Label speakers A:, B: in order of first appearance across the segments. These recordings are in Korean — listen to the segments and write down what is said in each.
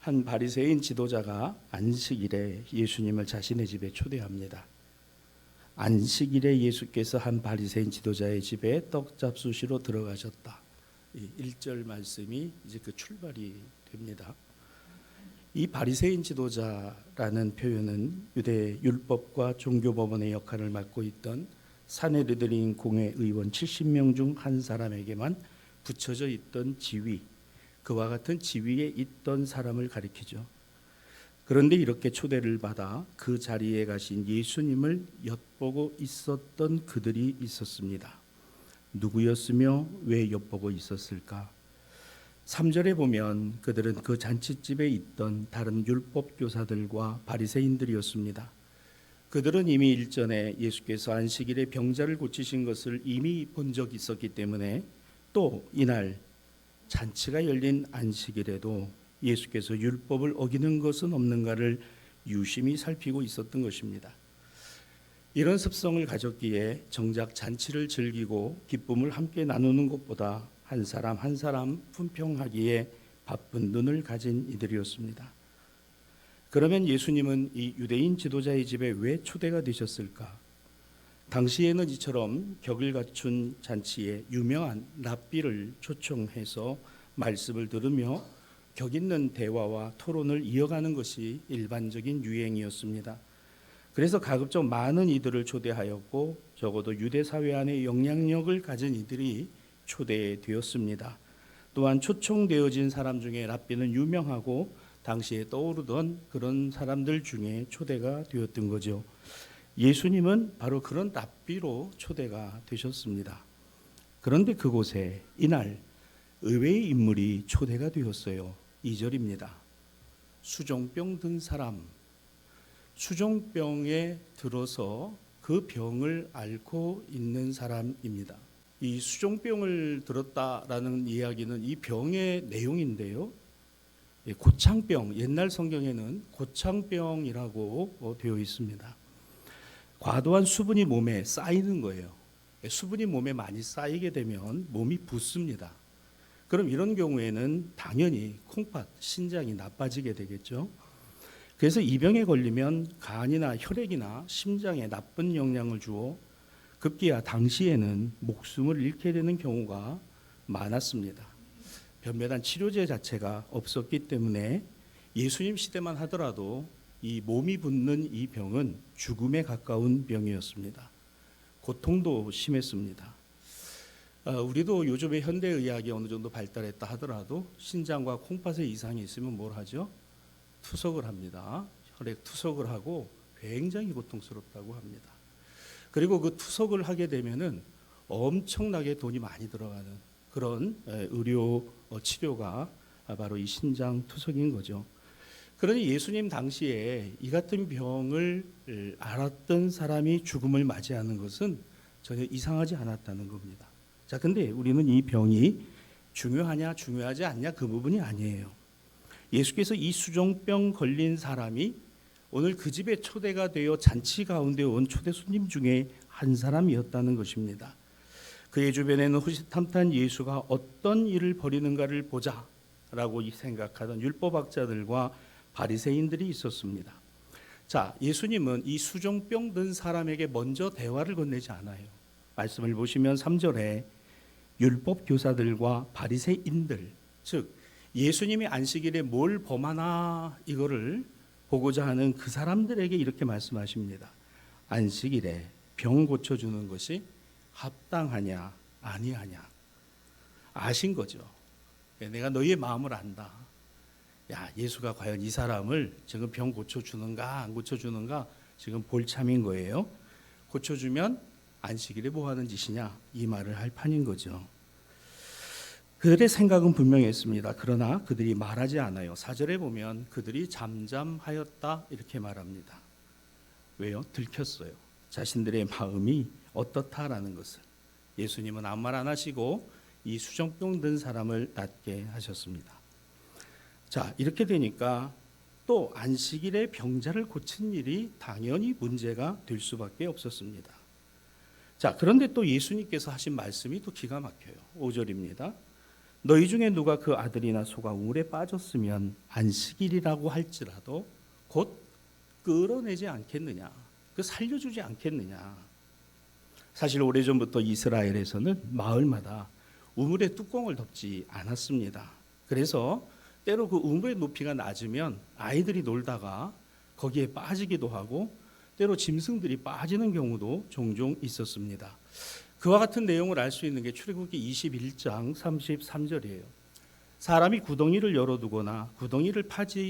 A: 한 바리새인 지도자가 안식일에 예수님을 자신의 집에 초대합니다. 안식일에 예수께서 한 바리새인 지도자의 집에 떡잡수시로 들어가셨다. 이 1절 말씀이 이제 그 출발이 됩니다. 이 바리새인 지도자라는 표현은 유대 율법과 종교법원의 역할을 맡고 있던 사내리들인 공회 의원 70명 중 한 사람에게만 붙여져 있던 지위, 그와 같은 지위에 있던 사람을 가리키죠. 그런데 이렇게 초대를 받아 그 자리에 가신 예수님을 엿보고 있었던 그들이 있었습니다. 누구였으며 왜 엿보고 있었을까? 3절에 보면 그들은 그 잔치집에 있던 다른 율법 교사들과 바리새인들이었습니다. 그들은 이미 일전에 예수께서 안식일에 병자를 고치신 것을 이미 본 적이 있었기 때문에 또 이날 잔치가 열린 안식일에도 예수께서 율법을 어기는 것은 없는가를 유심히 살피고 있었던 것입니다. 이런 습성을 가졌기에 정작 잔치를 즐기고 기쁨을 함께 나누는 것보다 한 사람 한 사람 품평하기에 바쁜 눈을 가진 이들이었습니다. 그러면 예수님은 이 유대인 지도자의 집에 왜 초대가 되셨을까? 당시에는 이처럼 격을 갖춘 잔치에 유명한 랍비를 초청해서 말씀을 들으며 격 있는 대화와 토론을 이어가는 것이 일반적인 유행이었습니다. 그래서 가급적 많은 이들을 초대하였고 적어도 유대 사회 안에 영향력을 가진 이들이 초대되었습니다. 또한 초청되어진 사람 중에 랍비는 유명하고 당시에 떠오르던 그런 사람들 중에 초대가 되었던 거죠. 예수님은 바로 그런 랍비로 초대가 되셨습니다. 그런데 그곳에 이날 의외의 인물이 초대가 되었어요. 2절입니다. 수종병 든 사람, 수종병에 들어서 그 병을 앓고 있는 사람입니다. 이 수종병을 들었다라는 이야기는 이 병의 내용인데요. 고창병, 옛날 성경에는 고창병이라고 되어 있습니다. 과도한 수분이 몸에 쌓이는 거예요. 수분이 몸에 많이 쌓이게 되면 몸이 붓습니다. 그럼 이런 경우에는 당연히 콩팥, 신장이 나빠지게 되겠죠. 그래서 이 병에 걸리면 간이나 혈액이나 심장에 나쁜 영향을 주어 급기야 당시에는 목숨을 잃게 되는 경우가 많았습니다. 변변한 치료제 자체가 없었기 때문에 예수님 시대만 하더라도 이 몸이 붓는 이 병은 죽음에 가까운 병이었습니다. 고통도 심했습니다. 우리도 요즘에 현대의학이 어느 정도 발달했다 하더라도 신장과 콩팥에 이상이 있으면 뭘 하죠? 투석을 합니다. 혈액 투석을 하고 굉장히 고통스럽다고 합니다. 그리고 그 투석을 하게 되면은 엄청나게 돈이 많이 들어가는 그런 의료 치료가 바로 이 신장 투석인 거죠. 그러니 예수님 당시에 이 같은 병을 앓았던 사람이 죽음을 맞이하는 것은 전혀 이상하지 않았다는 겁니다. 자, 근데 우리는 이 병이 중요하냐 중요하지 않냐 그 부분이 아니에요. 예수께서 이 수종병 걸린 사람이 오늘 그 집에 초대가 되어 잔치 가운데 온 초대 손님 중에 한 사람이었다는 것입니다. 그의 주변에는 호시탐탐 예수가 어떤 일을 벌이는가를 보자라고 생각하던 율법학자들과 바리새인들이 있었습니다. 자, 예수님은 이 수종병 든 사람에게 먼저 대화를 건네지 않아요. 말씀을 보시면 3절에 율법 교사들과 바리새인들, 즉 예수님이 안식일에 뭘 범하나 이거를 보고자 하는 그 사람들에게 이렇게 말씀하십니다. 안식일에 병 고쳐주는 것이 합당하냐 아니하냐 아신 거죠. 내가 너희의 마음을 안다. 야, 예수가 과연 이 사람을 지금 병 고쳐주는가 안 고쳐주는가 지금 볼 참인 거예요. 고쳐주면 안식일에 뭐 하는 짓이냐 이 말을 할 판인 거죠. 그들의 생각은 분명했습니다. 그러나 그들이 말하지 않아요. 4절에 보면 그들이 잠잠하였다 이렇게 말합니다. 왜요? 들켰어요. 자신들의 마음이 어떻다라는 것을. 예수님은 아무 말 안 하시고 이 수종병 든 사람을 낫게 하셨습니다. 자, 이렇게 되니까 또 안식일에 병자를 고친 일이 당연히 문제가 될 수밖에 없었습니다. 자, 그런데 또 예수님께서 하신 말씀이 또 기가 막혀요. 5절입니다. 너희 중에 누가 그 아들이나 소가 우물에 빠졌으면 안식일이라고 할지라도 곧 끌어내지 않겠느냐, 그 살려주지 않겠느냐. 사실 오래전부터 이스라엘에서는 마을마다 우물의 뚜껑을 덮지 않았습니다. 그래서 때로 그 우물의 높이가 낮으면 아이들이 놀다가 거기에 빠지기도 하고 때로 짐승들이 빠지는 경우도 종종 있었습니다. 그와 같은 내용을 알 수 있는 게 출애굽기 21장 33절이에요. 사람이 구덩이를 열어두거나 구덩이를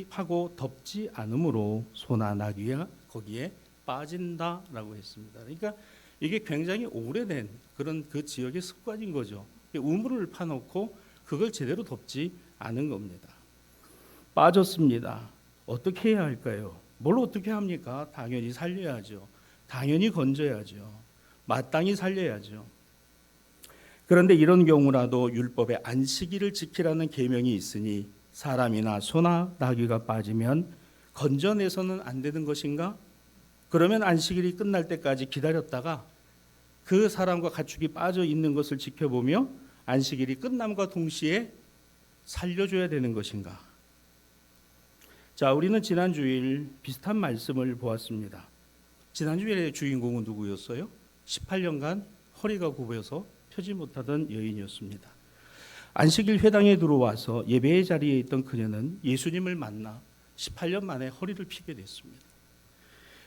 A: 파고 덮지 않으므로 소나 나귀가 거기에 빠진다라고 했습니다. 그러니까 이게 굉장히 오래된 그런 그 지역의 습관인 거죠. 우물을 파놓고 그걸 제대로 덮지 않은 겁니다. 빠졌습니다. 어떻게 해야 할까요? 뭘 어떻게 합니까? 당연히 살려야죠. 당연히 건져야죠. 마땅히 살려야죠. 그런데 이런 경우라도 율법에 안식일을 지키라는 계명이 있으니 사람이나 소나 나귀가 빠지면 건져내서는 안 되는 것인가? 그러면 안식일이 끝날 때까지 기다렸다가 그 사람과 가축이 빠져 있는 것을 지켜보며 안식일이 끝남과 동시에 살려줘야 되는 것인가? 자, 우리는 지난 주일 비슷한 말씀을 보았습니다. 지난 주일의 주인공은 누구였어요? 18년간 허리가 굽어서 펴지 못하던 여인이었습니다. 안식일 회당에 들어와서 예배의 자리에 있던 그녀는 예수님을 만나 18년 만에 허리를 펴게 됐습니다.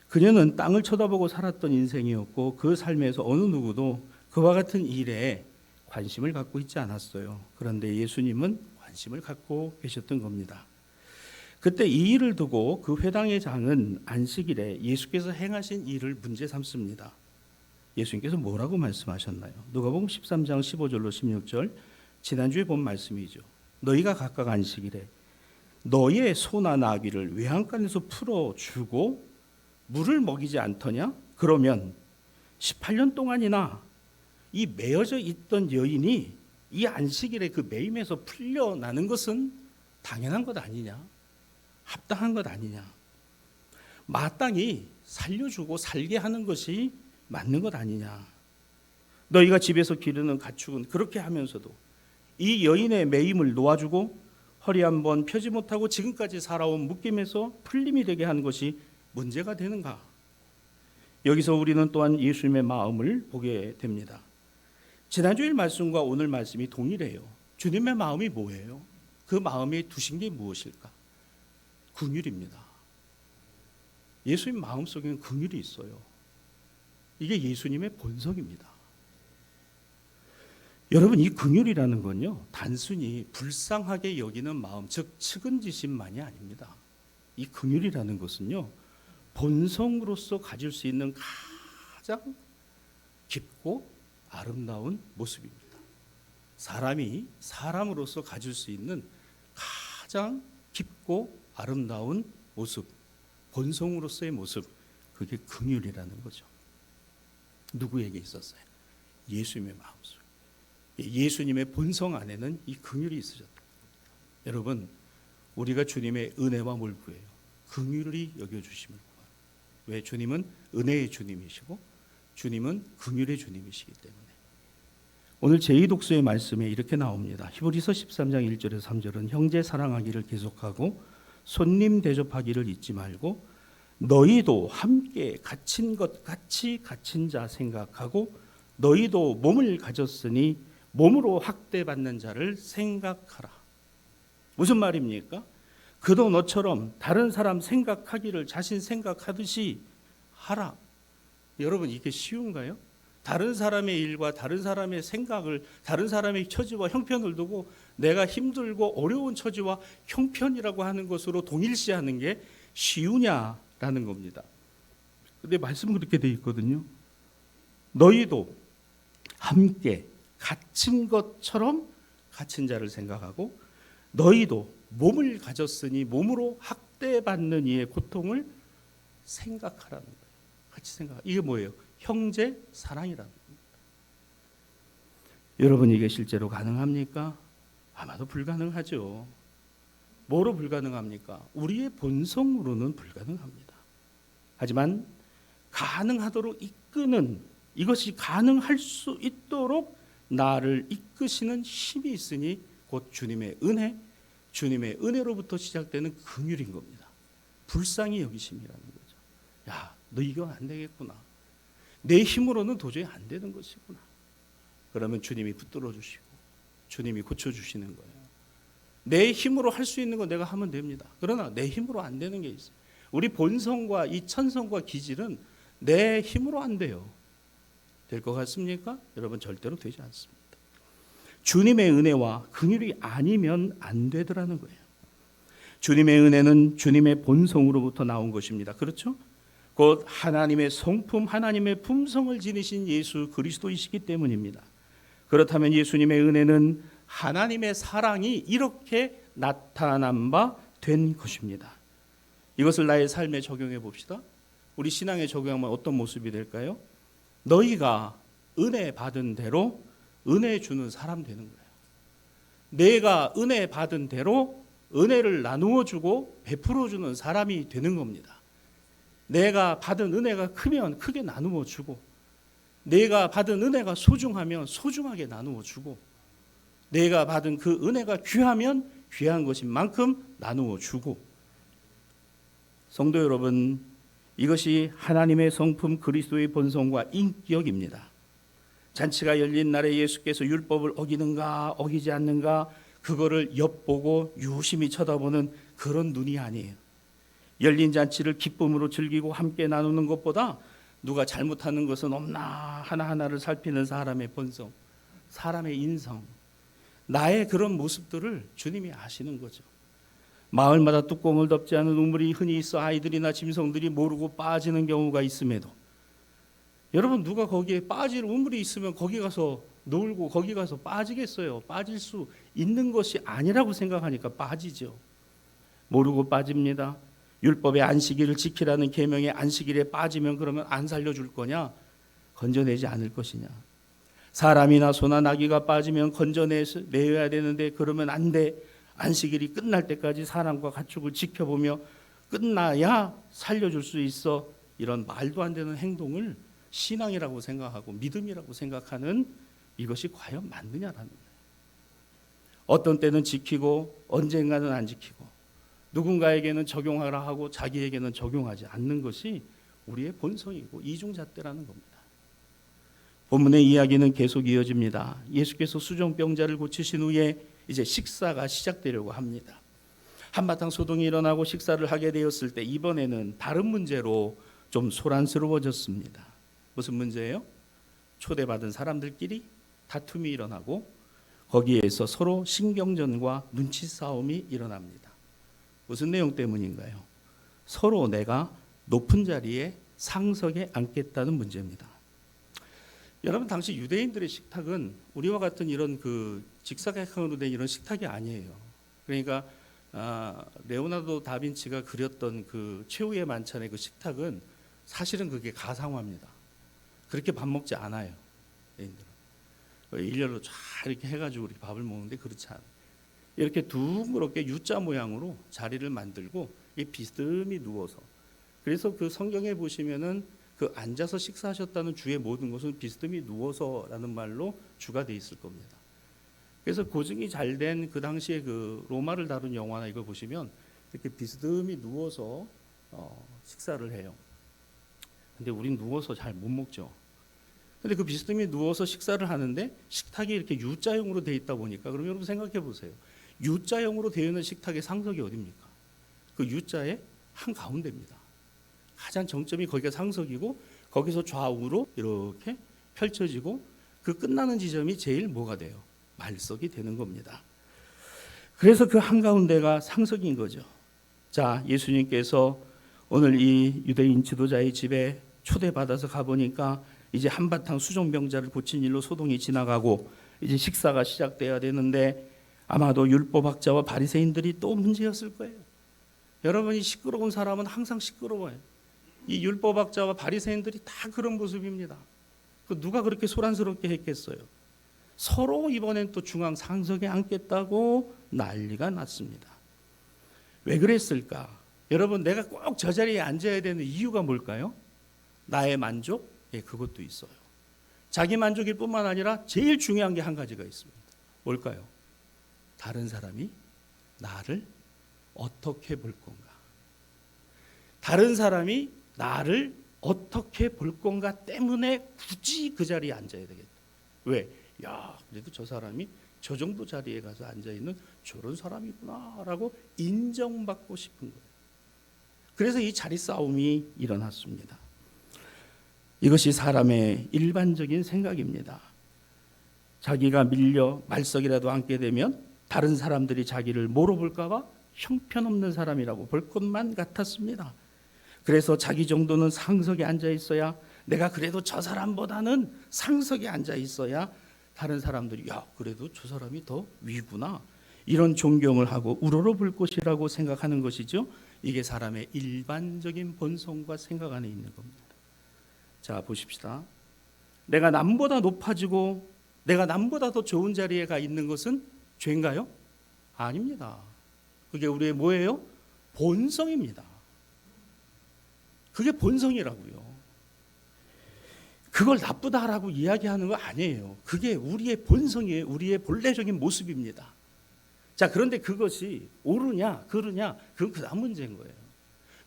A: 그녀는 땅을 쳐다보고 살았던 인생이었고 그 삶에서 어느 누구도 그와 같은 일에 관심을 갖고 있지 않았어요. 그런데 예수님은 관심을 갖고 계셨던 겁니다. 그때 이 일을 두고 그 회당의 장은 안식일에 예수께서 행하신 일을 문제 삼습니다. 예수님께서 뭐라고 말씀하셨나요? 누가복음 13장 15절로 16절, 지난주에 본 말씀이죠. 너희가 각각 안식일에 너희의 소나 나귀를 외양간에서 풀어주고 물을 먹이지 않더냐? 그러면 18년 동안이나 이 매어져 있던 여인이 이 안식일에 그 매임에서 풀려나는 것은 당연한 것 아니냐? 합당한 것 아니냐? 마땅히 살려주고 살게 하는 것이 맞는 것 아니냐? 너희가 집에서 기르는 가축은 그렇게 하면서도 이 여인의 매임을 놓아주고 허리 한번 펴지 못하고 지금까지 살아온 묶임에서 풀림이 되게 하는 것이 문제가 되는가? 여기서 우리는 또한 예수님의 마음을 보게 됩니다. 지난주일 말씀과 오늘 말씀이 동일해요. 주님의 마음이 뭐예요? 그 마음에 두신 게 무엇일까? 긍휼입니다. 예수님 마음속에는 긍휼이 있어요. 이게 예수님의 본성입니다. 여러분, 이 긍휼이라는 건요, 단순히 불쌍하게 여기는 마음, 즉 측은지심만이 아닙니다. 이 긍휼이라는 것은요, 본성으로서 가질 수 있는 가장 깊고 아름다운 모습입니다. 사람이 사람으로서 가질 수 있는 가장 깊고 아름다운 모습, 본성으로서의 모습, 그게 긍휼이라는 거죠. 누구에게 있었어요? 예수님의 마음속. 예수님의 본성 안에는 이 긍휼이 있으셨다. 여러분, 우리가 주님의 은혜와 뭘 구해요? 긍휼히 여겨주심을 구해요. 왜? 주님은 은혜의 주님이시고 주님은 긍휼의 주님이시기 때문에. 오늘 제2독서의 말씀에 이렇게 나옵니다. 히브리서 13장 1절에서 3절은 형제 사랑하기를 계속하고 손님 대접하기를 잊지 말고 너희도 함께 갇힌 것 같이 갇힌 자 생각하고 너희도 몸을 가졌으니 몸으로 학대받는 자를 생각하라. 무슨 말입니까? 그도 너처럼 다른 사람 생각하기를 자신 생각하듯이 하라. 여러분, 이게 쉬운가요? 다른 사람의 일과 다른 사람의 생각을, 다른 사람의 처지와 형편을 두고 내가 힘들고 어려운 처지와 형편이라고 하는 것으로 동일시하는 게 쉬우냐라는 겁니다. 근데 말씀은 그렇게 돼 있거든요. 너희도 함께 갇힌 것처럼 갇힌 자를 생각하고 너희도 몸을 가졌으니 몸으로 학대받는 이의 고통을 생각하라는 거예요. 같이 생각. 이게 뭐예요? 형제 사랑이라는 겁니다. 여러분, 이게 실제로 가능합니까? 아마도 불가능하죠. 뭐로 불가능합니까? 우리의 본성으로는 불가능합니다. 하지만 가능하도록 이끄는, 이것이 가능할 수 있도록 나를 이끄시는 힘이 있으니 곧 주님의 은혜, 주님의 은혜로부터 시작되는 긍휼인 겁니다. 불쌍히 여기심이라는 거죠. 야, 너 이건 안 되겠구나. 내 힘으로는 도저히 안 되는 것이구나. 그러면 주님이 붙들어 주시고 주님이 고쳐주시는 거예요. 내 힘으로 할 수 있는 거 내가 하면 됩니다. 그러나 내 힘으로 안 되는 게 있어요. 우리 본성과 이 천성과 기질은 내 힘으로 안 돼요. 될 것 같습니까? 여러분, 절대로 되지 않습니다. 주님의 은혜와 긍휼이 아니면 안 되더라는 거예요. 주님의 은혜는 주님의 본성으로부터 나온 것입니다. 그렇죠? 곧 하나님의 성품, 하나님의 품성을 지니신 예수 그리스도이시기 때문입니다. 그렇다면 예수님의 은혜는 하나님의 사랑이 이렇게 나타난 바 된 것입니다. 이것을 나의 삶에 적용해 봅시다. 우리 신앙에 적용하면 어떤 모습이 될까요? 너희가 은혜 받은 대로 은혜 주는 사람 되는 거예요. 내가 은혜 받은 대로 은혜를 나누어 주고 베풀어 주는 사람이 되는 겁니다. 내가 받은 은혜가 크면 크게 나누어 주고, 내가 받은 은혜가 소중하면 소중하게 나누어 주고, 내가 받은 그 은혜가 귀하면 귀한 것인 만큼 나누어 주고. 성도 여러분, 이것이 하나님의 성품 그리스도의 본성과 인격입니다. 잔치가 열린 날에 예수께서 율법을 어기는가 어기지 않는가 그거를 엿보고 유심히 쳐다보는 그런 눈이 아니에요. 열린 잔치를 기쁨으로 즐기고 함께 나누는 것보다 누가 잘못하는 것은 없나 하나하나를 살피는 사람의 본성, 사람의 인성, 나의 그런 모습들을 주님이 아시는 거죠. 마을마다 뚜껑을 덮지 않은 우물이 흔히 있어 아이들이나 짐승들이 모르고 빠지는 경우가 있음에도, 여러분, 누가 거기에 빠질 우물이 있으면 거기 가서 놀고 거기 가서 빠지겠어요? 빠질 수 있는 것이 아니라고 생각하니까 빠지죠. 모르고 빠집니다. 율법의 안식일을 지키라는 계명의 안식일에 빠지면 그러면 안 살려줄 거냐? 건져내지 않을 것이냐? 사람이나 소나 나귀가 빠지면 건져내야 되는데 그러면 안 돼. 안식일이 끝날 때까지 사람과 가축을 지켜보며 끝나야 살려줄 수 있어. 이런 말도 안 되는 행동을 신앙이라고 생각하고 믿음이라고 생각하는 이것이 과연 맞느냐라는 거예요. 어떤 때는 지키고 언젠가는 안 지키고, 누군가에게는 적용하라 하고 자기에게는 적용하지 않는 것이 우리의 본성이고 이중잣대라는 겁니다. 본문의 이야기는 계속 이어집니다. 예수께서 수종병자를 고치신 후에 이제 식사가 시작되려고 합니다. 한바탕 소동이 일어나고 식사를 하게 되었을 때 이번에는 다른 문제로 좀 소란스러워졌습니다. 무슨 문제예요? 초대받은 사람들끼리 다툼이 일어나고 거기에서 서로 신경전과 눈치 싸움이 일어납니다. 무슨 내용 때문인가요? 서로 내가 높은 자리에 상석에 앉겠다는 문제입니다. 여러분, 당시 유대인들의 식탁은 우리와 같은 이런 그 직사각형으로 된 이런 식탁이 아니에요. 그러니까 레오나르도 다빈치가 그렸던 그 최후의 만찬의 그 식탁은 사실은 그게 가상화입니다. 그렇게 밥 먹지 않아요. 유대인들은 일렬로 쫙 이렇게 해가지고 우리 밥을 먹는데 그렇지 않아요. 이렇게 둥그렇게 U자 모양으로 자리를 만들고 비스듬히 누워서, 그래서 그 성경에 보시면은 그 앉아서 식사하셨다는 주의 모든 것은 비스듬히 누워서라는 말로 주가 돼 있을 겁니다. 그래서 고증이 잘 된 그 당시에 그 로마를 다룬 영화나 이걸 보시면 이렇게 비스듬히 누워서 식사를 해요. 근데 우린 누워서 잘 못 먹죠. 근데 그 비스듬히 누워서 식사를 하는데 식탁이 이렇게 U자형으로 돼 있다 보니까, 그럼 여러분 생각해 보세요. U자형으로 되어 있는 식탁의 상석이 어디입니까? 그 U자의 한 가운데입니다. 가장 정점이 거기가 상석이고 거기서 좌우로 이렇게 펼쳐지고 그 끝나는 지점이 제일 뭐가 돼요? 말석이 되는 겁니다. 그래서 그 한가운데가 상석인 거죠. 자, 예수님께서 오늘 이 유대인 지도자의 집에 초대받아서 가보니까 이제 한바탕 수종병자를 고친 일로 소동이 지나가고 이제 식사가 시작돼야 되는데 아마도 율법학자와 바리새인들이 또 문제였을 거예요. 여러분이 시끄러운 사람은 항상 시끄러워요. 이 율법학자와 바리새인들이 다 그런 모습입니다. 누가 그렇게 소란스럽게 했겠어요? 서로 이번엔 또 중앙 상석에 앉겠다고 난리가 났습니다. 왜 그랬을까? 여러분, 내가 꼭 저 자리에 앉아야 되는 이유가 뭘까요? 나의 만족? 예, 그것도 있어요. 자기 만족일 뿐만 아니라 제일 중요한 게 한 가지가 있습니다. 뭘까요? 다른 사람이 나를 어떻게 볼 건가? 다른 사람이 나를 어떻게 볼 건가 때문에 굳이 그 자리에 앉아야 되겠다. 왜? 야, 그래도 저 사람이 저 정도 자리에 가서 앉아 있는 저런 사람이구나라고 인정받고 싶은 거예요. 그래서 이 자리 싸움이 일어났습니다. 이것이 사람의 일반적인 생각입니다. 자기가 밀려 말석이라도 앉게 되면 다른 사람들이 자기를 뭐로 볼까봐 형편없는 사람이라고 볼 것만 같았습니다. 그래서 자기 정도는 상석에 앉아 있어야, 내가 그래도 저 사람보다는 상석에 앉아 있어야 다른 사람들이 야, 그래도 저 사람이 더 위구나, 이런 존경을 하고 우러러볼 것이라고 생각하는 것이죠. 이게 사람의 일반적인 본성과 생각 안에 있는 겁니다. 자, 보십시다. 내가 남보다 높아지고 내가 남보다 더 좋은 자리에 가 있는 것은 죄인가요? 아닙니다. 그게 우리의 뭐예요? 본성입니다. 그게 본성이라고요. 그걸 나쁘다라고 이야기하는 거 아니에요. 그게 우리의 본성이에요. 우리의 본래적인 모습입니다. 자, 그런데 그것이 옳으냐 그르냐, 그건 그 다음 문제인 거예요.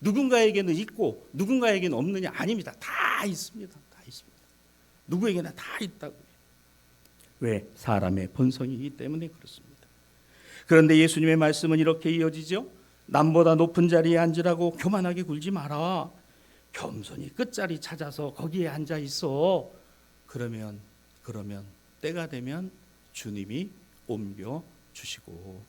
A: 누군가에게는 있고 누군가에게는 없느냐? 아닙니다. 다 있습니다. 다 있습니다. 누구에게나 다 있다고요. 왜? 사람의 본성이기 때문에 그렇습니다. 그런데 예수님의 말씀은 이렇게 이어지죠. 남보다 높은 자리에 앉으라고 교만하게 굴지 마라. 겸손히 끝자리 찾아서 거기에 앉아 있어. 그러면 때가 되면 주님이 옮겨 주시고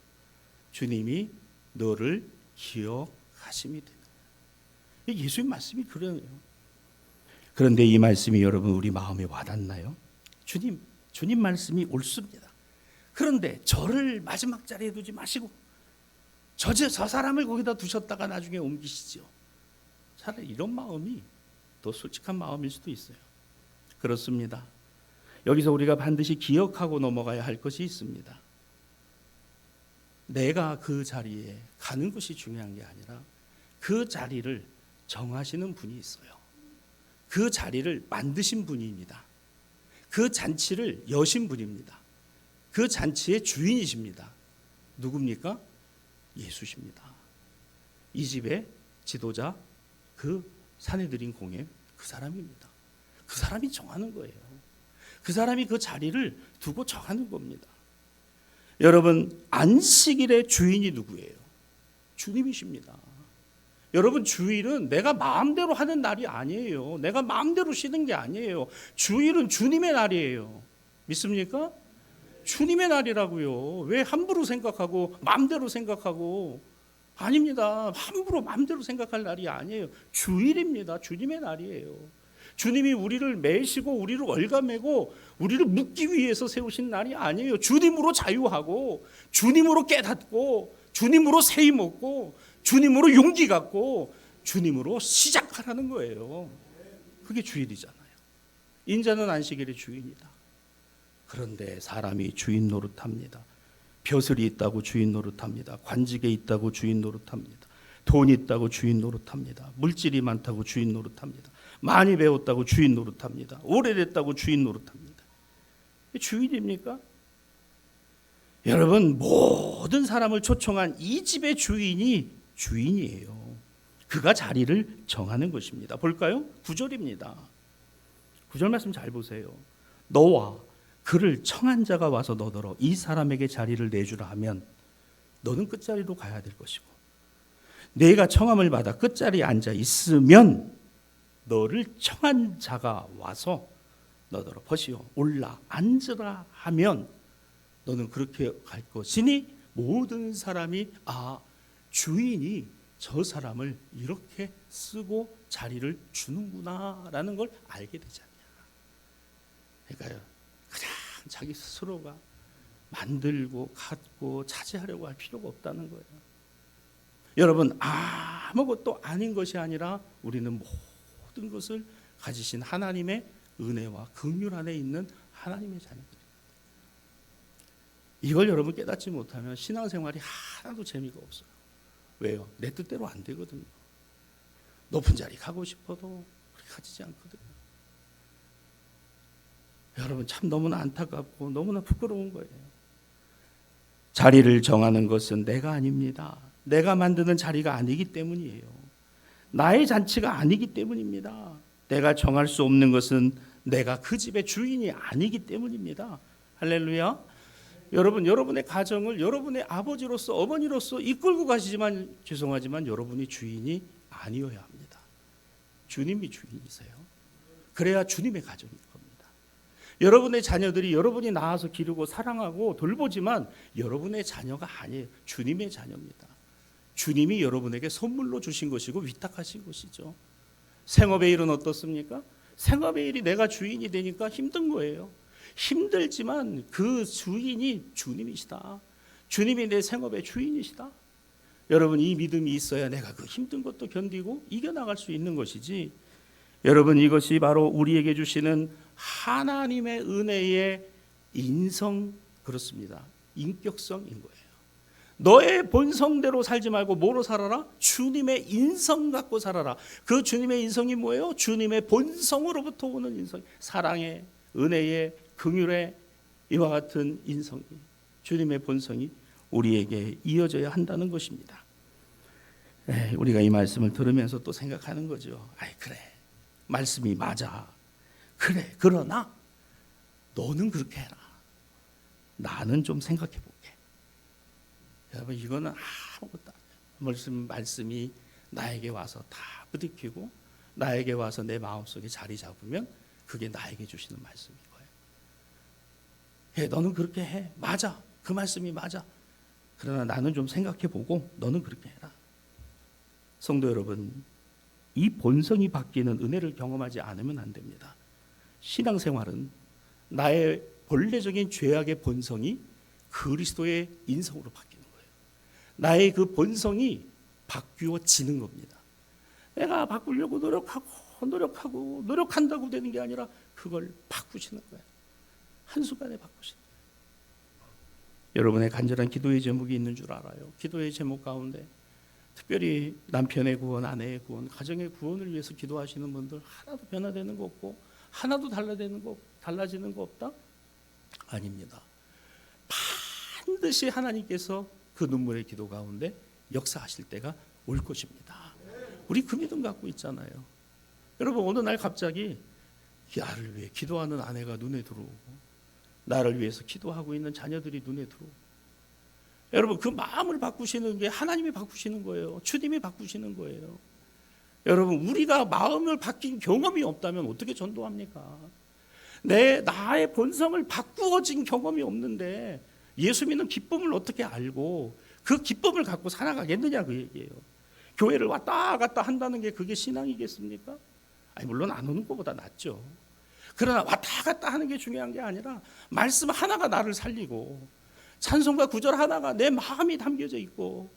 A: 주님이 너를 기억하심이 되는, 예수님 말씀이 그래요. 그런데 이 말씀이 여러분 우리 마음에 와닿나요? 주님 말씀이 옳습니다. 그런데 저를 마지막 자리에 두지 마시고 저 사람을 거기다 두셨다가 나중에 옮기시죠. 차라리 이런 마음이 더 솔직한 마음일 수도 있어요. 그렇습니다. 여기서 우리가 반드시 기억하고 넘어가야 할 것이 있습니다. 내가 그 자리에 가는 것이 중요한 게 아니라 그 자리를 정하시는 분이 있어요. 그 자리를 만드신 분입니다. 그 잔치를 여신 분입니다. 그 잔치의 주인이십니다. 누굽니까? 예수십니다. 이 집의 지도자, 그 사내들인 공예, 그 사람입니다. 그 사람이 정하는 거예요. 그 사람이 그 자리를 두고 정하는 겁니다. 여러분, 안식일의 주인이 누구예요? 주님이십니다. 여러분, 주일은 내가 마음대로 하는 날이 아니에요. 내가 마음대로 쉬는 게 아니에요. 주일은 주님의 날이에요. 믿습니까? 주님의 날이라고요. 왜 함부로 생각하고 마음대로 생각하고? 아닙니다. 함부로 마음대로 생각할 날이 아니에요. 주일입니다. 주님의 날이에요. 주님이 우리를 매시고 우리를 얽어매고 우리를 묶기 위해서 세우신 날이 아니에요. 주님으로 자유하고 주님으로 깨닫고 주님으로 세임 얻고 주님으로 용기 갖고 주님으로 시작하라는 거예요. 그게 주일이잖아요. 인자는 안식일의 주인이다. 그런데 사람이 주인 노릇합니다. 벼슬이 있다고 주인 노릇합니다. 관직에 있다고 주인 노릇합니다. 돈이 있다고 주인 노릇합니다. 물질이 많다고 주인 노릇합니다. 많이 배웠다고 주인 노릇합니다. 오래됐다고 주인 노릇합니다. 주인입니까? 여러분, 모든 사람을 초청한 이 집의 주인이 주인이에요. 그가 자리를 정하는 것입니다. 볼까요? 9절입니다. 9절 말씀 잘 보세요. 너와 그를 청한 자가 와서 너더러 이 사람에게 자리를 내주라 하면 너는 끝자리로 가야 될 것이고, 내가 청함을 받아 끝자리에 앉아 있으면 너를 청한 자가 와서 너더러 버시어 올라 앉으라 하면 너는 그렇게 갈 것이니 모든 사람이 주인이 저 사람을 이렇게 쓰고 자리를 주는구나라는 걸 알게 되지 않냐. 그러니까요, 그냥 자기 스스로가 만들고 갖고 차지하려고 할 필요가 없다는 거예요. 여러분, 아무것도 아닌 것이 아니라 우리는 모든 것을 가지신 하나님의 은혜와 긍휼 안에 있는 하나님의 자녀들입니다. 이걸 여러분 깨닫지 못하면 신앙생활이 하나도 재미가 없어요. 왜요? 내 뜻대로 안 되거든요. 높은 자리 가고 싶어도 그렇게 가지지 않거든요. 여러분, 참 너무나 안타깝고 너무나 부끄러운 거예요. 자리를 정하는 것은 내가 아닙니다. 내가 만드는 자리가 아니기 때문이에요. 나의 잔치가 아니기 때문입니다. 내가 정할 수 없는 것은 내가 그 집의 주인이 아니기 때문입니다. 할렐루야. 여러분, 여러분의 가정을 여러분의 아버지로서 어머니로서 이끌고 가시지만 죄송하지만 여러분이 주인이 아니어야 합니다. 주님이 주인이세요. 그래야 주님의 가정일 겁니다. 여러분의 자녀들이 여러분이 낳아서 기르고 사랑하고 돌보지만 여러분의 자녀가 아니에요. 주님의 자녀입니다. 주님이 여러분에게 선물로 주신 것이고 위탁하신 것이죠. 생업의 일은 어떻습니까? 생업의 일이 내가 주인이 되니까 힘든 거예요. 힘들지만 그 주인이 주님이시다. 주님이 내 생업의 주인이시다. 여러분, 이 믿음이 있어야 내가 그 힘든 것도 견디고 이겨나갈 수 있는 것이지. 여러분, 이것이 바로 우리에게 주시는 하나님의 은혜의 인성, 그렇습니다. 인격성인 거예요. 너의 본성대로 살지 말고 뭐로 살아라? 주님의 인성 갖고 살아라. 그 주님의 인성이 뭐예요? 주님의 본성으로부터 오는 인성. 사랑의, 은혜의, 긍휼의 이와 같은 인성이, 주님의 본성이 우리에게 이어져야 한다는 것입니다. 우리가 이 말씀을 들으면서 또 생각하는 거죠. 그래, 말씀이 맞아. 그래, 그러나 너는 그렇게 해라. 나는 좀 생각해 볼게. 여러분, 이거는 아무것도 아니에요. 말씀이 나에게 와서 다 부딪히고 나에게 와서 내 마음속에 자리 잡으면 그게 나에게 주시는 말씀인 거예요. 너는 그렇게 해. 맞아. 그 말씀이 맞아. 그러나 나는 좀 생각해 보고 너는 그렇게 해라. 성도 여러분, 이 본성이 바뀌는 은혜를 경험하지 않으면 안 됩니다. 신앙생활은 나의 본래적인 죄악의 본성이 그리스도의 인성으로 바뀌는 거예요. 나의 그 본성이 바뀌어지는 겁니다. 내가 바꾸려고 노력한다고 되는 게 아니라 그걸 바꾸시는 거예요. 한순간에 바꾸시는 거예요. 여러분의 간절한 기도의 제목이 있는 줄 알아요. 기도의 제목 가운데 특별히 남편의 구원, 아내의 구원, 가정의 구원을 위해서 기도하시는 분들 하나도 변화되는 거 없고 하나도 달라지는 거 없다? 아닙니다. 반드시 하나님께서 그 눈물의 기도 가운데 역사하실 때가 올 것입니다. 우리 그 믿음 갖고 있잖아요. 여러분, 어느 날 갑자기 나를 위해 기도하는 아내가 눈에 들어오고 나를 위해서 기도하고 있는 자녀들이 눈에 들어오고, 여러분, 그 마음을 바꾸시는 게 하나님이 바꾸시는 거예요. 주님이 바꾸시는 거예요. 여러분, 우리가 마음을 바뀐 경험이 없다면 어떻게 전도합니까? 나의 본성을 바꾸어진 경험이 없는데 예수 믿는 기쁨을 어떻게 알고 그 기쁨을 갖고 살아가겠느냐, 그 얘기예요. 교회를 왔다 갔다 한다는 게 그게 신앙이겠습니까? 물론 안 오는 것보다 낫죠. 그러나 왔다 갔다 하는 게 중요한 게 아니라 말씀 하나가 나를 살리고 찬송가 구절 하나가 내 마음이 담겨져 있고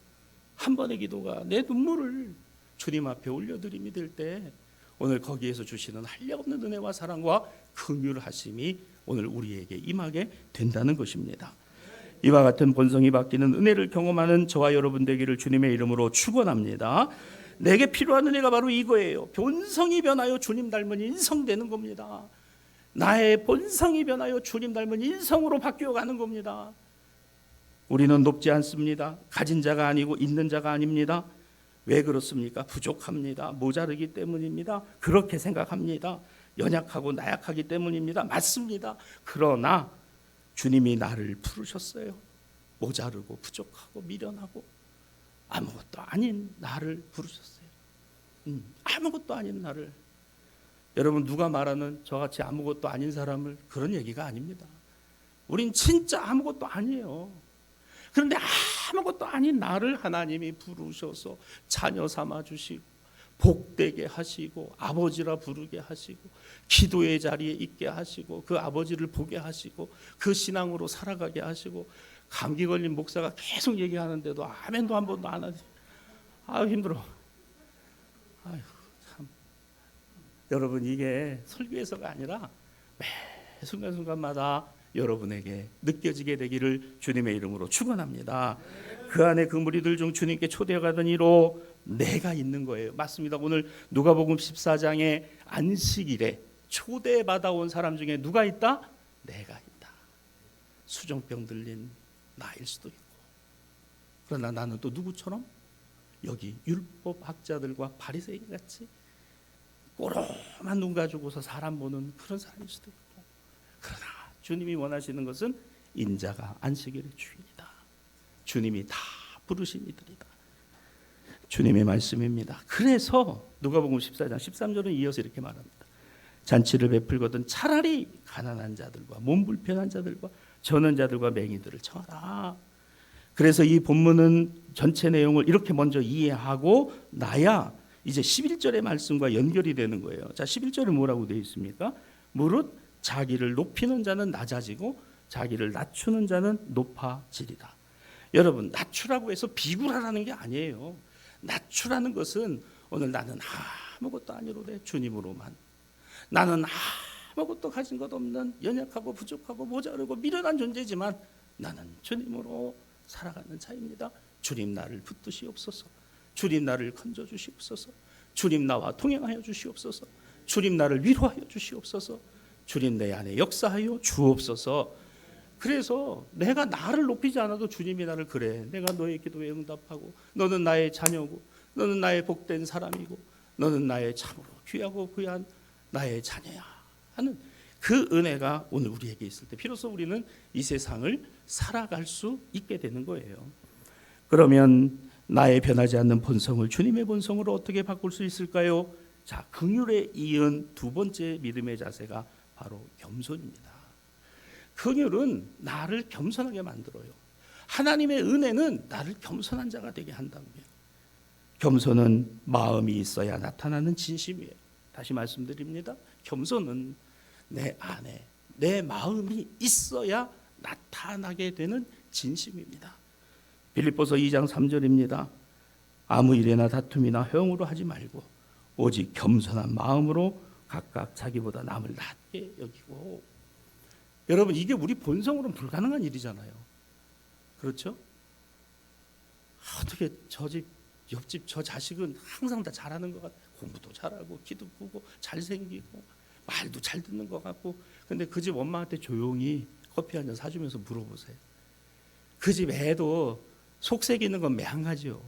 A: 한 번의 기도가 내 눈물을 주님 앞에 올려드림이 될 때 오늘 거기에서 주시는 한량없는 은혜와 사랑과 긍휼하심이 오늘 우리에게 임하게 된다는 것입니다. 이와 같은 본성이 바뀌는 은혜를 경험하는 저와 여러분 되기를 주님의 이름으로 축원합니다. 내게 필요한 은혜가 바로 이거예요. 본성이 변하여 주님 닮은 인성 되는 겁니다. 나의 본성이 변하여 주님 닮은 인성으로 바뀌어가는 겁니다. 우리는 높지 않습니다. 가진 자가 아니고 있는 자가 아닙니다. 왜 그렇습니까? 부족합니다. 모자르기 때문입니다. 그렇게 생각합니다. 연약하고 나약하기 때문입니다. 맞습니다. 그러나 주님이 나를 부르셨어요. 모자르고 부족하고 미련하고 아무것도 아닌 나를 부르셨어요. 아무것도 아닌 나를. 여러분, 누가 말하는 저같이 아무것도 아닌 사람을 그런 얘기가 아닙니다. 우린 진짜 아무것도 아니에요. 그런데 아무것도 아닌 나를 하나님이 부르셔서 자녀 삼아 주시고 복되게 하시고 아버지라 부르게 하시고 기도의 자리에 있게 하시고 그 아버지를 보게 하시고 그 신앙으로 살아가게 하시고, 감기 걸린 목사가 계속 얘기하는데도 아멘도 한 번도 안 하지. 힘들어. 참. 여러분, 이게 설교에서가 아니라 매 순간순간마다 여러분에게 느껴지게 되기를 주님의 이름으로 축원합니다. 그 안에 그 무리들 중 주님께 초대하던 이로 내가 있는 거예요. 맞습니다. 오늘 누가복음 14장에 안식일에 초대받아 온 사람 중에 누가 있다? 내가 있다. 수정병 들린 나일 수도 있고 그러나 나는 또 누구처럼? 여기 율법학자들과 바리새인같이 꼬로만 눈 가지고서 사람 보는 그런 사람일 수도 있고, 그러나 주님이 원하시는 것은 인자가 안식일의 주인이다. 주님이 다 부르신 이들이다. 주님의 말씀입니다. 그래서 누가복음 14장 13절은 이어서 이렇게 말합니다. 잔치를 베풀거든 차라리 가난한 자들과 몸 불편한 자들과 저는 자들과 맹인들을 청하라. 그래서 이 본문은 전체 내용을 이렇게 먼저 이해하고 나야 이제 11절의 말씀과 연결이 되는 거예요. 자, 11절에 뭐라고 되어 있습니까? 무릇 자기를 높이는 자는 낮아지고 자기를 낮추는 자는 높아지리라. 여러분, 낮추라고 해서 비굴하라는 게 아니에요. 낮추라는 것은 오늘 나는 아무것도 아니로되 주님으로만, 나는 아무것도 가진 것 없는 연약하고 부족하고 모자르고 미련한 존재지만 나는 주님으로 살아가는 자입니다. 주님 나를 붙드시옵소서. 주님 나를 건져주시옵소서. 주님 나와 동행하여 주시옵소서. 주님 나를 위로하여 주시옵소서. 주님 내 안에 역사하여 주옵소서. 그래서 내가 나를 높이지 않아도 주님이 나를 그래, 내가 너의 기도에 응답하고 너는 나의 자녀고 너는 나의 복된 사람이고 너는 나의 참으로 귀하고 귀한 나의 자녀야 하는 그 은혜가 오늘 우리에게 있을 때 비로소 우리는 이 세상을 살아갈 수 있게 되는 거예요. 그러면 나의 변하지 않는 본성을 주님의 본성으로 어떻게 바꿀 수 있을까요? 자, 긍휼에 이은 두 번째 믿음의 자세가 바로 겸손입니다. 긍휼은 나를 겸손하게 만들어요. 하나님의 은혜는 나를 겸손한 자가 되게 한다고요. 겸손은 마음이 있어야 나타나는 진심이에요. 다시 말씀드립니다. 겸손은 내 안에 내 마음이 있어야 나타나게 되는 진심입니다. 빌립보서 2장 3절입니다. 아무 일에나 다툼이나 허용으로 하지 말고 오직 겸손한 마음으로 각각 자기보다 남을 낮게 여기고. 여러분, 이게 우리 본성으로는 불가능한 일이잖아요. 그렇죠? 어떻게 저 집 옆집 저 자식은 항상 다 잘하는 것 같아. 공부도 잘하고 기도 크고 잘생기고 말도 잘 듣는 것 같고, 근데 그 집 엄마한테 조용히 커피 한 잔 사주면서 물어보세요. 그 집 애도 속색이는 건 매한가지요.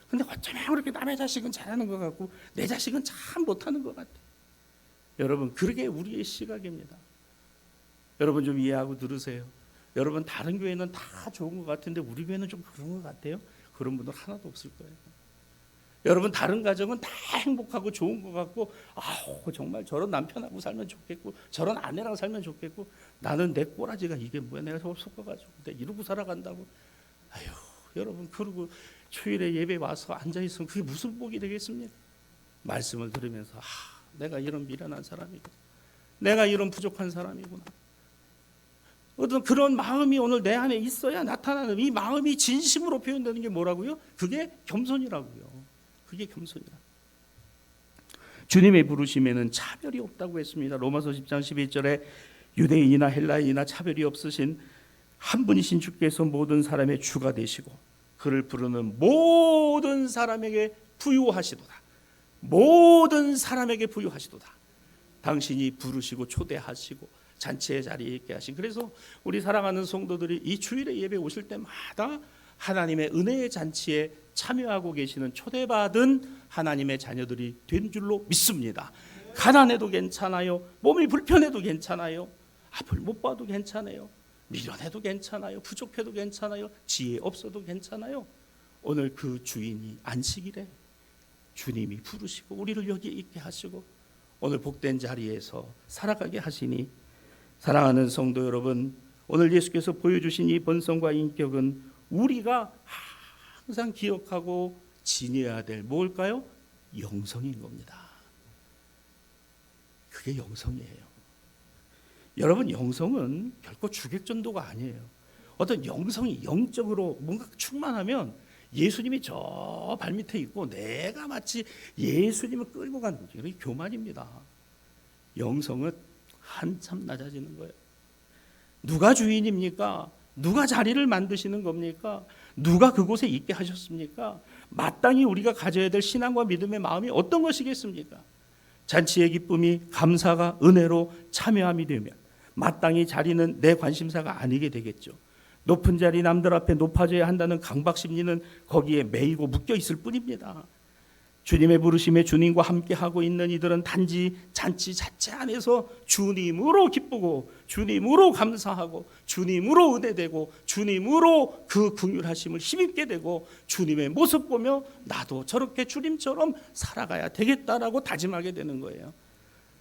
A: 근데 어쩌면 그렇게 남의 자식은 잘하는 것 같고 내 자식은 참 못하는 것 같아. 여러분, 그게 우리의 시각입니다. 여러분 좀 이해하고 들으세요. 여러분, 다른 교회는 다 좋은 것 같은데 우리 교회는 좀 그런 것 같아요. 그런 분들 하나도 없을 거예요. 여러분, 다른 가정은 다 행복하고 좋은 것 같고, 정말 저런 남편하고 살면 좋겠고 저런 아내랑 살면 좋겠고, 나는 내 꼬라지가 이게 뭐야, 내가 저걸 속아가지고 내가 이러고 살아간다고. 아유, 여러분, 그러고 주일에 예배 와서 앉아있으면 그게 무슨 복이 되겠습니까? 말씀을 들으면서 내가 이런 미련한 사람이구나, 내가 이런 부족한 사람이구나, 어떤 그런 마음이 오늘 내 안에 있어야 나타나는, 이 마음이 진심으로 표현되는 게 뭐라고요? 그게 겸손이라고요. 그게 겸손이라. 주님의 부르심에는 차별이 없다고 했습니다. 로마서 10장 11절에 유대인이나 헬라인이나 차별이 없으신 한 분이신 주께서 모든 사람의 주가 되시고 그를 부르는 모든 사람에게 부유하시도다. 모든 사람에게 부유하시도다. 당신이 부르시고 초대하시고 잔치의 자리에 있게 하신. 그래서 우리 사랑하는 성도들이 이 주일에 예배 오실 때마다 하나님의 은혜의 잔치에 참여하고 계시는 초대받은 하나님의 자녀들이 된 줄로 믿습니다. 가난해도 괜찮아요. 몸이 불편해도 괜찮아요. 앞을 못 봐도 괜찮아요. 미련해도 괜찮아요. 부족해도 괜찮아요. 지혜 없어도 괜찮아요. 오늘 그 주인이 안식일에 주님이 부르시고 우리를 여기에 있게 하시고 오늘 복된 자리에서 살아가게 하시니, 사랑하는 성도 여러분, 오늘 예수께서 보여주신 이 본성과 인격은 우리가 항상 기억하고 지녀야 될 뭘까요? 영성인 겁니다. 그게 영성이에요. 여러분, 영성은 결코 주객전도가 아니에요. 어떤 영성이 영적으로 뭔가 충만하면 예수님이 저 발밑에 있고 내가 마치 예수님을 끌고 가는 거죠. 이게 교만입니다. 영성은 한참 낮아지는 거예요. 누가 주인입니까? 누가 자리를 만드시는 겁니까? 누가 그곳에 있게 하셨습니까? 마땅히 우리가 가져야 될 신앙과 믿음의 마음이 어떤 것이겠습니까? 잔치의 기쁨이 감사가 은혜로 참여함이 되면 마땅히 자리는 내 관심사가 아니게 되겠죠. 높은 자리 남들 앞에 높아져야 한다는 강박 심리는 거기에 매이고 묶여 있을 뿐입니다. 주님의 부르심에 주님과 함께하고 있는 이들은 단지 잔치 자체 안에서 주님으로 기쁘고 주님으로 감사하고 주님으로 은혜되고 주님으로 그 긍휼하심을 힘입게 되고 주님의 모습 보며 나도 저렇게 주님처럼 살아가야 되겠다라고 다짐하게 되는 거예요.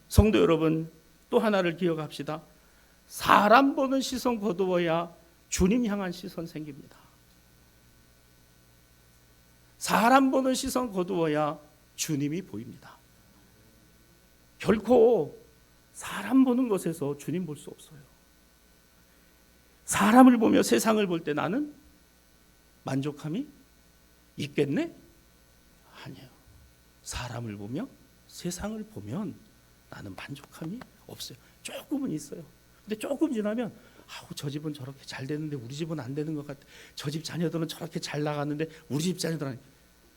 A: 성도 여러분, 또 하나를 기억합시다. 사람 보는 시선 거두어야 주님 향한 시선 생깁니다. 사람 보는 시선 거두어야 주님이 보입니다. 결코 사람 보는 것에서 주님 볼 수 없어요. 사람을 보며 세상을 볼 때 나는 만족함이 있겠네? 아니에요. 사람을 보며 세상을 보면 나는 만족함이 없어요. 조금은 있어요. 근데 조금 지나면 저 집은 저렇게 잘 되는데 우리 집은 안 되는 것 같아. 저 집 자녀들은 저렇게 잘 나가는데 우리 집 자녀들은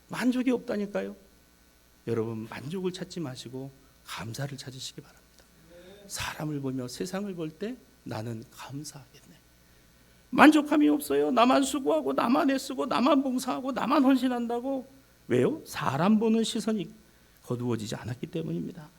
A: 만족이 없다니까요. 여러분, 만족을 찾지 마시고 감사를 찾으시기 바랍니다. 사람을 보며 세상을 볼 때 나는 감사하겠네. 만족함이 없어요. 나만 수고하고 나만 애쓰고 나만 봉사하고 나만 헌신한다고. 왜요? 사람 보는 시선이 거두어지지 않았기 때문입니다.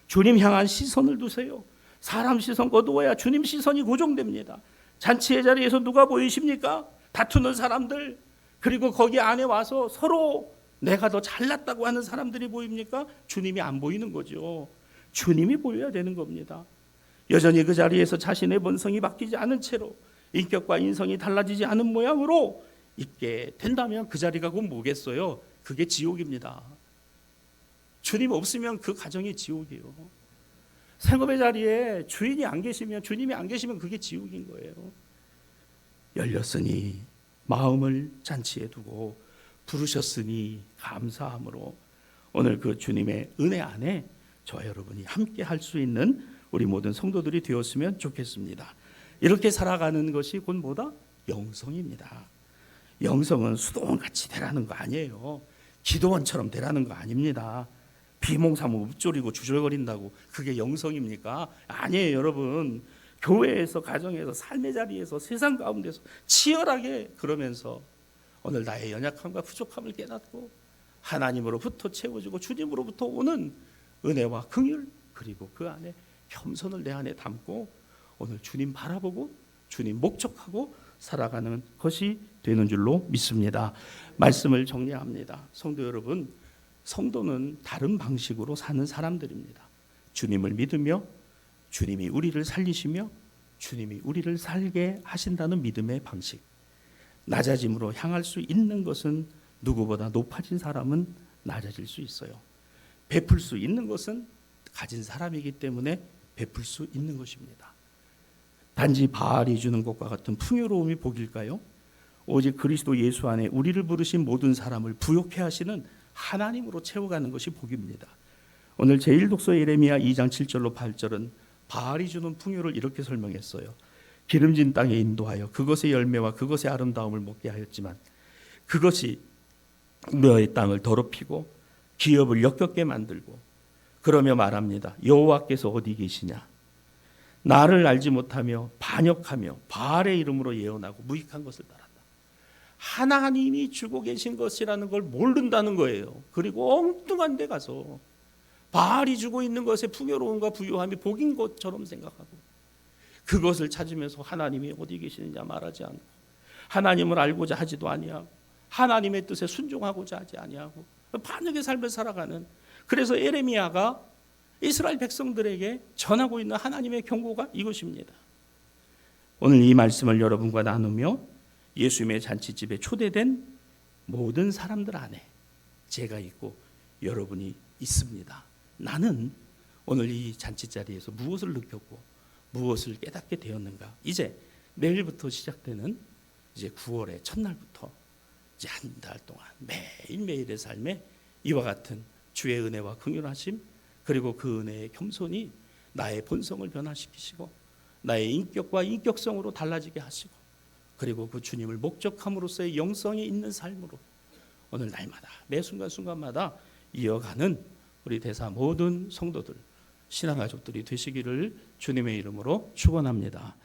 A: 주님 향한 시선을 두세요. 사람 시선 거두어야 주님 시선이 고정됩니다. 잔치의 자리에서 누가 보이십니까? 다투는 사람들, 그리고 거기 안에 와서 서로 내가 더 잘났다고 하는 사람들이 보입니까? 주님이 안 보이는 거죠. 주님이 보여야 되는 겁니다. 여전히 그 자리에서 자신의 본성이 바뀌지 않은 채로 인격과 인성이 달라지지 않은 모양으로 있게 된다면 그 자리가 곧 뭐겠어요? 그게 지옥입니다. 주님 없으면 그 가정이 지옥이에요. 생업의 자리에 주인이 안 계시면, 주님이 안 계시면 그게 지옥인 거예요. 열렸으니 마음을 잔치에 두고 부르셨으니 감사함으로 오늘 그 주님의 은혜 안에 저와 여러분이 함께 할 수 있는 우리 모든 성도들이 되었으면 좋겠습니다. 이렇게 살아가는 것이 곧 뭐다? 영성입니다. 영성은 수도원같이 되라는 거 아니에요. 기도원처럼 되라는 거 아닙니다. 비몽사몽 읊조리고 주절거린다고 그게 영성입니까? 아니에요, 여러분. 교회에서, 가정에서, 삶의 자리에서, 세상 가운데서 치열하게 그러면서 오늘 나의 연약함과 부족함을 깨닫고 하나님으로부터 채워지고 주님으로부터 오는 은혜와 긍휼, 그리고 그 안에 겸손을 내 안에 담고 오늘 주님 바라보고 주님 목적하고 살아가는 것이 되는 줄로 믿습니다. 말씀을 정리합니다. 성도 여러분, 성도는 다른 방식으로 사는 사람들입니다. 주님을 믿으며 주님이 우리를 살리시며 주님이 우리를 살게 하신다는 믿음의 방식. 낮아짐으로 향할 수 있는 것은 누구보다 높아진 사람은 낮아질 수 있어요. 베풀 수 있는 것은 가진 사람이기 때문에 베풀 수 있는 것입니다. 단지 바알이 주는 것과 같은 풍요로움이 복일까요? 오직 그리스도 예수 안에 우리를 부르신 모든 사람을 부욕해 하시는 하나님으로 채워가는 것이 복입니다. 오늘 제1독서 예레미야 2장 7절로 8절은 바알이 주는 풍요를 이렇게 설명했어요. 기름진 땅에 인도하여 그것의 열매와 그것의 아름다움을 먹게 하였지만 그것이 너의 땅을 더럽히고 기업을 역겹게 만들고 그러며 말합니다. 여호와께서 어디 계시냐? 나를 알지 못하며 반역하며 바알의 이름으로 예언하고 무익한 것을 따랐다. 하나님이 주고 계신 것이라는 걸 모른다는 거예요. 그리고 엉뚱한 데 가서 바알이 주고 있는 것의 풍요로움과 부유함이 복인 것처럼 생각하고 그것을 찾으면서 하나님이 어디 계시느냐 말하지 않고 하나님을 알고자 하지도 아니하고 하나님의 뜻에 순종하고자 하지 아니하고 반역의 삶을 살아가는, 그래서 예레미야가 이스라엘 백성들에게 전하고 있는 하나님의 경고가 이것입니다. 오늘 이 말씀을 여러분과 나누며 예수님의 잔치집에 초대된 모든 사람들 안에 제가 있고 여러분이 있습니다. 나는 오늘 이 잔치 자리에서 무엇을 느꼈고 무엇을 깨닫게 되었는가? 이제 내일부터 시작되는 이제 9월의 첫날부터 이제 한 달 동안 매일매일의 삶에 이와 같은 주의 은혜와 긍휼하심, 그리고 그 은혜의 겸손이 나의 본성을 변화시키시고 나의 인격과 인격성으로 달라지게 하시고 그리고 그 주님을 목적함으로써의 영성이 있는 삶으로 오늘 날마다 매 순간순간마다 이어가는 우리 대사 모든 성도들, 신앙가족들이 되시기를 주님의 이름으로 축원합니다.